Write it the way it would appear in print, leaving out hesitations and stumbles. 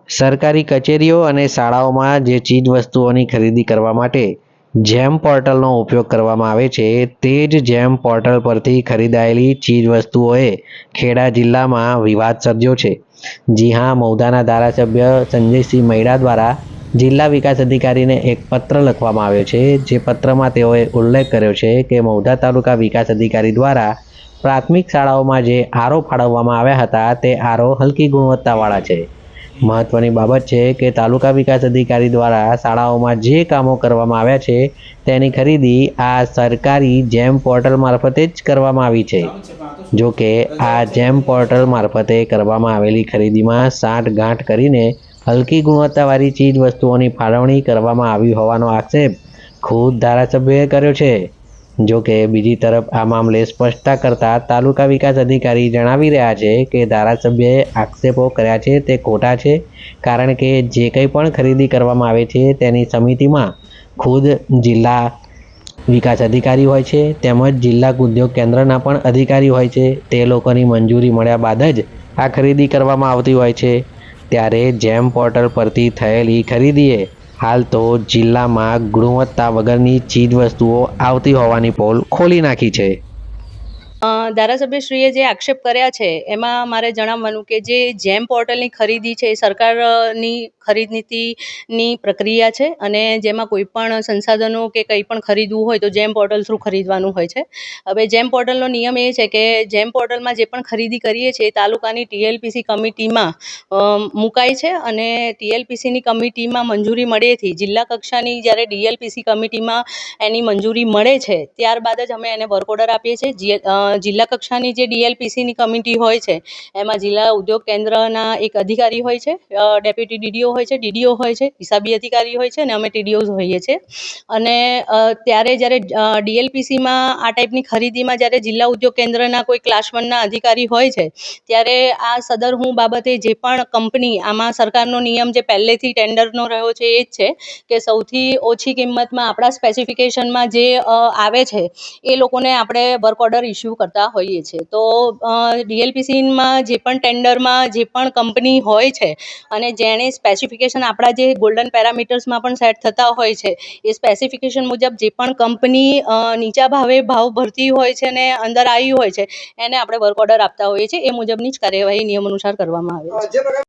સરકારી કચેરીઓ અને શાળાઓમાં જે ચીજવસ્તુઓની ખરીદી કરવા માટે જેમ પોર્ટલનો ઉપયોગ કરવામાં આવે છે, તે જ જેમ પોર્ટલ પરથી ખરીદાયેલી ચીજવસ્તુઓએ ખેડા જિલ્લામાં વિવાદ સર્જ્યો છે. જી હા, મહુધાના ધારાસભ્ય સંજયસિંહ મૈડા દ્વારા જિલ્લા વિકાસ અધિકારીને એક પત્ર લખવામાં આવ્યો છે. જે પત્રમાં તેઓએ ઉલ્લેખ કર્યો છે કે મહુધા તાલુકા વિકાસ અધિકારી દ્વારા પ્રાથમિક શાળાઓમાં જે આરો ફાળવવામાં આવ્યા હતા, તે આરો હલકી ગુણવત્તાવાળા છે. મહત્વની બાબત છે કે તાલુકા વિકાસ અધિકારી દ્વારા શાળાઓમાં જે કામો કરવામાં આવ્યા છે, તેની ખરીદી આ સરકારી જેમ પોર્ટલ મારફતે જ કરવામાં આવી છે. જો કે આ જેમ પોર્ટલ મારફતે કરવામાં આવેલી ખરીદીમાં સાંઠગાંઠ કરીને હલકી ગુણવત્તાવાળી ચીજ વસ્તુઓની ફાળવણી કરવામાં આવી હોવાનો આક્ષેપ ખુદ ધારાસભ્યએ કર્યો છે. જો કે બીજી તરફ આ મામલે સ્પષ્ટતા કરતા તાલુકા વિકાસ અધિકારી જણાવી રહ્યા છે કે ધારાસભ્યએ આક્ષેપો કર્યા છે તે ખોટા છે, કારણ કે જે કંઈ પણ ખરીદી કરવામાં આવે છે તેની સમિતિમાં ખુદ જિલ્લા વિકાસ અધિકારી હોય છે, તેમજ જિલ્લા ઉદ્યોગ કેન્દ્રના પણ અધિકારી હોય છે. તે લોકોની મંજૂરી મળ્યા બાદ જ આ ખરીદી કરવામાં આવતી હોય છે. ત્યારે જેમ પોર્ટલ પરથી થયેલી ખરીદીએ હાલ તો જિલ્લામાં ગુણવત્તા વગરની ચીજવસ્તુઓ આવતી હોવાની પોલ ખોલી નાખી છે. ધારાસભ્યશ્રીએ જે આક્ષેપ કર્યા છે એમાં મારે જણાવવાનું કે જે જેમ પોર્ટલની ખરીદી છે એ સરકારની ખરીદ નીતિની પ્રક્રિયા છે, અને જેમાં કોઈ પણ સંસાધનો કે કંઈ પણ ખરીદવું હોય તો જેમ પોર્ટલ થ્રુ ખરીદવાનું હોય છે. હવે જેમ પોર્ટલનો નિયમ એ છે કે જેમ પોર્ટલમાં જે પણ ખરીદી કરીએ છીએ એ તાલુકાની TLPC કમિટીમાં મુકાય છે, અને TLPCની કમિટીમાં મંજૂરી મળેથી જિલ્લા કક્ષાની જ્યારે DLPC કમિટીમાં એની મંજૂરી મળે છે, ત્યારબાદ જ અમે એને વર્ક ઓર્ડર આપીએ છીએ. જિલ્લા કક્ષાની જે DLPCની કમિટી હોય છે એમાં જિલ્લા ઉદ્યોગ કેન્દ્રના એક અધિકારી હોય છે, ડેપ્યુટી DDO હોય છે, DDO હોય છે, હિસાબી અધિકારી હોય છે, અને અમે TDOs હોઈએ છીએ. અને ત્યારે જ્યારે DLPCમાં આ ટાઈપની ખરીદીમાં જ્યારે જિલ્લા ઉદ્યોગ કેન્દ્રના કોઈ ક્લાસ 1ના અધિકારી હોય છે, ત્યારે આ સદર હું બાબતે જે પણ કંપની, આમાં સરકારનો નિયમ જે પહેલેથી ટેન્ડરનો રહ્યો છે એ જ છે કે સૌથી ઓછી કિંમતમાં આપણા સ્પેસિફિકેશનમાં જે આવે છે એ લોકોને આપણે વર્ક ઓર્ડર ઇસ્યુ કરતા હોઈએ છીએ. તો DLPCમાં જે પણ ટેન્ડરમાં જે પણ કંપની હોય છે અને જેણે સ્પેસિફિકેશન આપણા જે ગોલ્ડન પેરામીટર્સમાં પણ સેટ થતા હોય છે, એ સ્પેસિફિકેશન મુજબ જે પણ કંપની નીચા ભાવે ભાવ ભરતી હોય છે અને અંદર આવી હોય છે, એને આપણે વર્ક ઓર્ડર આપતા હોઈએ છીએ. એ મુજબની જ કાર્યવાહી નિયમ અનુસાર કરવામાં આવે છે.